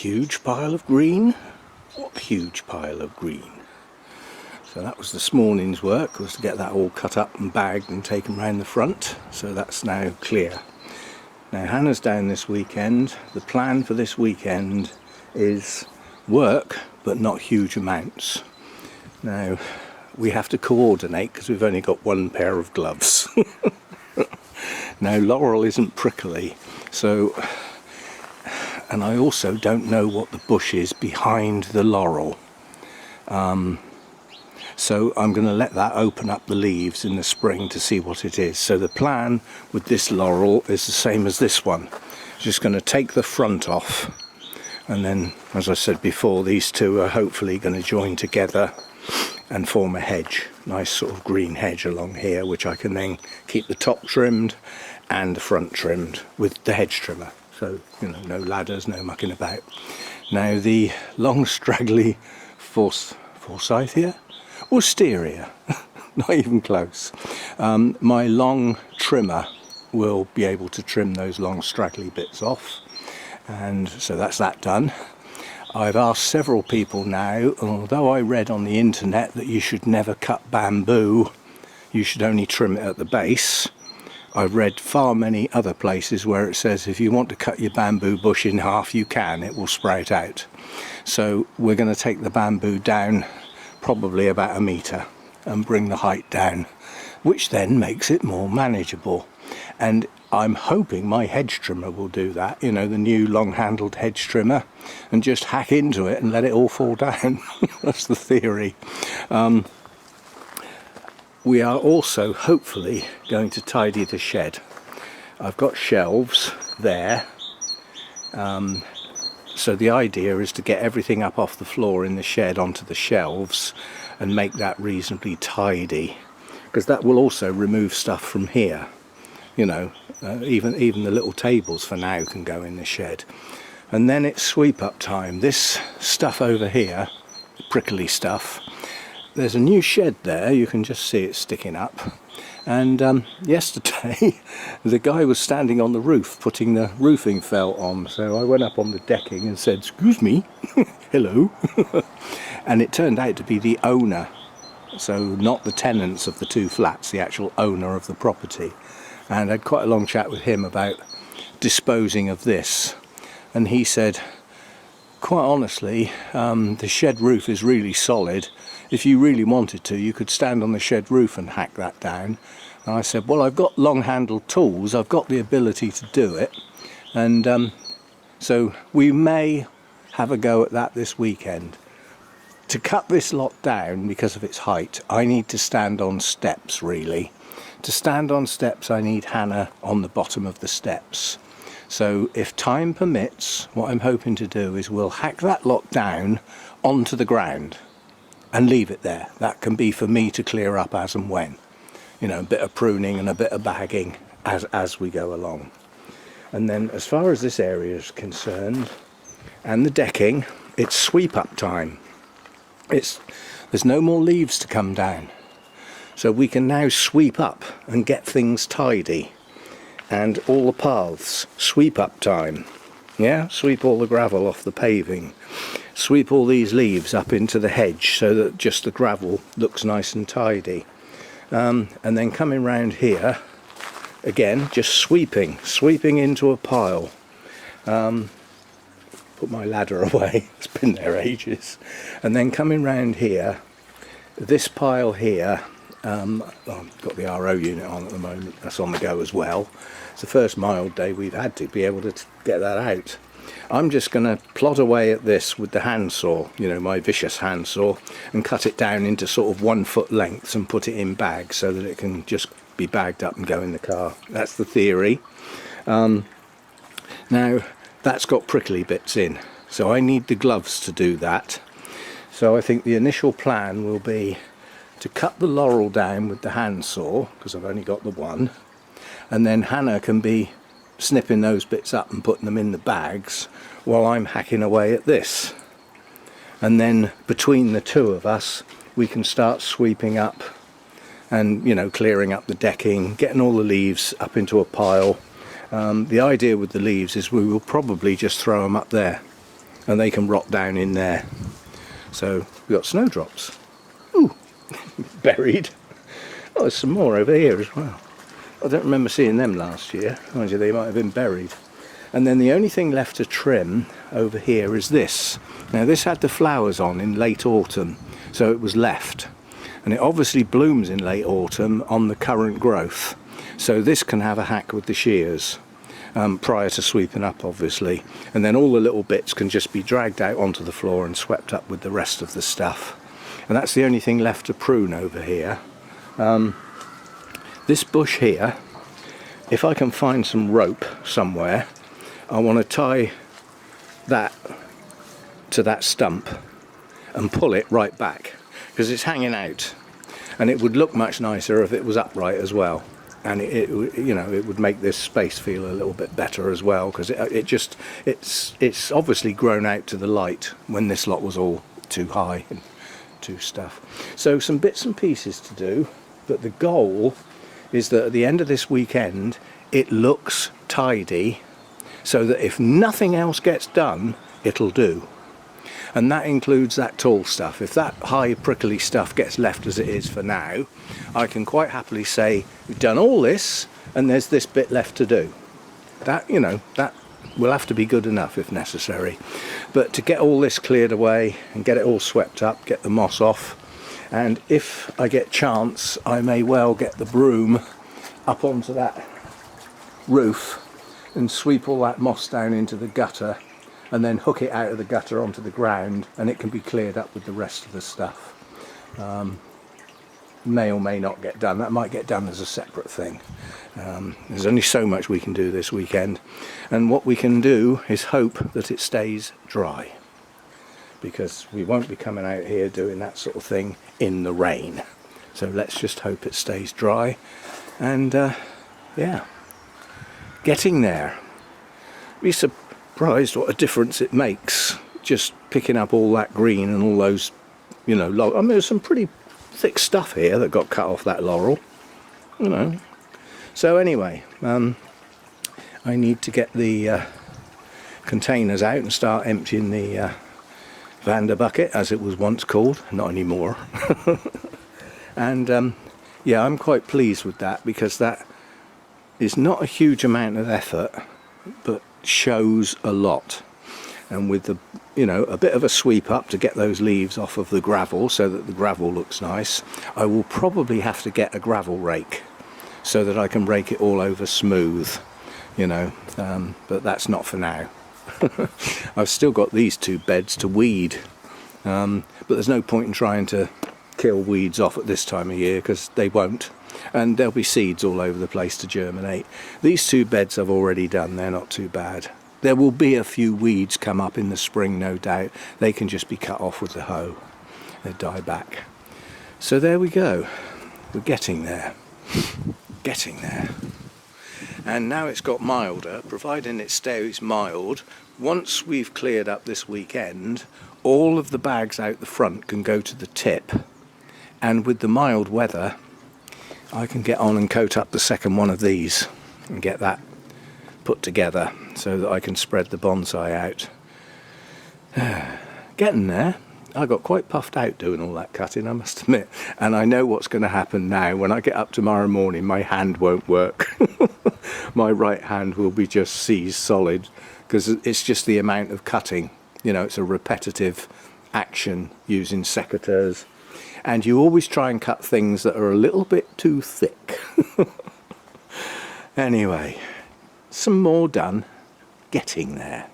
huge pile of green. What huge pile of green? So that was this morning's work, was to get that all cut up and bagged and taken round the front. So that's now clear. Now Hannah's down this weekend. The plan for this weekend is work, but not huge amounts. Now we have to coordinate because we've only got one pair of gloves. Now Laurel isn't prickly, so, and I also don't know what the bush is behind the laurel. So I'm going to let that open up the leaves in the spring to see what it is. So the plan with this laurel is the same as this one. Just going to take the front off, and then, as I said before, these two are hopefully going to join together and form a hedge. Nice sort of green hedge along here, which I can then keep the top trimmed and the front trimmed with the hedge trimmer. So, you know, no ladders, no mucking about. Now the long straggly Forsythia? Wisteria, not even close. My long trimmer will be able to trim those long straggly bits off, and so that's that done. I've asked several people now, although I read on the internet that you should never cut bamboo, you should only trim it at the base. I've read far many other places where it says if you want to cut your bamboo bush in half, you can, it will sprout out. So we're going to take the bamboo down probably about 1 metre and bring the height down, which then makes it more manageable. And I'm hoping my hedge trimmer will do that, you know, the new long-handled hedge trimmer, and just hack into it and let it all fall down. That's the theory. We are also hopefully going to tidy the shed. I've got shelves there. So the idea is to get everything up off the floor in the shed onto the shelves and make that reasonably tidy, because that will also remove stuff from here. You know, even the little tables for now can go in the shed. And then it's sweep up time. This stuff over here, prickly stuff, there's a new shed there, you can just see it sticking up. And yesterday the guy was standing on the roof putting the roofing felt on, so I went up on the decking and said, "Excuse me," hello. And it turned out to be the owner, so not the tenants of the two flats, the actual owner of the property. And I had quite a long chat with him about disposing of this, and he said, quite honestly, the shed roof is really solid. If you really wanted to, you could stand on the shed roof and hack that down. And I said, well, I've got long-handled tools, I've got the ability to do it, and so we may have a go at that this weekend. To cut this lot down because of its height, I need to stand on steps, really. To stand on steps, I need Hannah on the bottom of the steps. So if time permits, what I'm hoping to do is we'll hack that lot down onto the ground and leave it there. That can be for me to clear up as and when. You know, a bit of pruning and a bit of bagging as we go along. And then as far as this area is concerned, and the decking, it's sweep up time. There's no more leaves to come down. So we can now sweep up and get things tidy. And all the paths, sweep up time. Yeah, sweep all the gravel off the paving. Sweep all these leaves up into the hedge so that just the gravel looks nice and tidy. And then coming round here, again, just sweeping into a pile. Put my ladder away, it's been there ages. And then coming round here, this pile here, I've got the RO unit on at the moment, that's on the go as well. It's the first mild day we've had to be able to get that out. I'm just going to plod away at this with the handsaw, you know, my vicious handsaw, and cut it down into sort of 1 foot lengths and put it in bags so that it can just be bagged up and go in the car. That's the theory. Now that's got prickly bits in, so I need the gloves to do that. So I think the initial plan will be to cut the laurel down with the handsaw, because I've only got the one, and then Hannah can be snipping those bits up and putting them in the bags while I'm hacking away at this. And then between the two of us we can start sweeping up and, you know, clearing up the decking, getting all the leaves up into a pile. The idea with the leaves is we will probably just throw them up there and they can rot down in there. So we've got snowdrops. Ooh, buried. Oh, there's some more over here as well. I don't remember seeing them last year. Mind you, they might have been buried. And then the only thing left to trim over here is this. Now this had the flowers on in late autumn, so it was left. And it obviously blooms in late autumn on the current growth. So this can have a hack with the shears prior to sweeping up, obviously. And then all the little bits can just be dragged out onto the floor and swept up with the rest of the stuff. And that's the only thing left to prune over here. This bush here, if I can find some rope somewhere, I want to tie that to that stump and pull it right back, because it's hanging out, and it would look much nicer if it was upright as well, and it you know, it would make this space feel a little bit better as well, because it's obviously grown out to the light when this lot was all too high and too stuff. So some bits and pieces to do, but the goal is that at the end of this weekend it looks tidy, so that if nothing else gets done, it'll do. And that includes that tall stuff. If that high prickly stuff gets left as it is for now, I can quite happily say we've done all this and there's this bit left to do. That, you know, that will have to be good enough if necessary. But to get all this cleared away and get it all swept up, get the moss off, and if I get chance, I may well get the broom up onto that roof and sweep all that moss down into the gutter, and then hook it out of the gutter onto the ground, and it can be cleared up with the rest of the stuff. May or may not get done. That might get done as a separate thing. There's only so much we can do this weekend, and what we can do is hope that it stays dry, because we won't be coming out here doing that sort of thing in the rain. So let's just hope it stays dry, and yeah, getting there. Be surprised what a difference it makes, just picking up all that green and all those, you know, I mean, there's some pretty thick stuff here that got cut off that laurel, you know. So anyway, I need to get the containers out and start emptying the Vander bucket, as it was once called, not anymore. And yeah, I'm quite pleased with that, because that is not a huge amount of effort, but shows a lot. And with the, you know, a bit of a sweep up to get those leaves off of the gravel so that the gravel looks nice, I will probably have to get a gravel rake so that I can rake it all over smooth, you know, but that's not for now. I've still got these two beds to weed, but there's no point in trying to kill weeds off at this time of year, because they won't, and there'll be seeds all over the place to germinate. These two beds I've already done, they're not too bad. There will be a few weeds come up in the spring, no doubt. They can just be cut off with the hoe. They die back. So there we go. We're getting there. Getting there. And now it's got milder, providing it stays mild. Once we've cleared up this weekend, all of the bags out the front can go to the tip. And with the mild weather, I can get on and coat up the second one of these and get that put together so that I can spread the bonsai out. Getting there. I got quite puffed out doing all that cutting, I must admit, and I know what's going to happen now. When I get up tomorrow morning, my hand won't work. My right hand will be just seized solid, because it's just the amount of cutting. You know, it's a repetitive action using secateurs, and you always try and cut things that are a little bit too thick. Anyway, some more done. Getting there.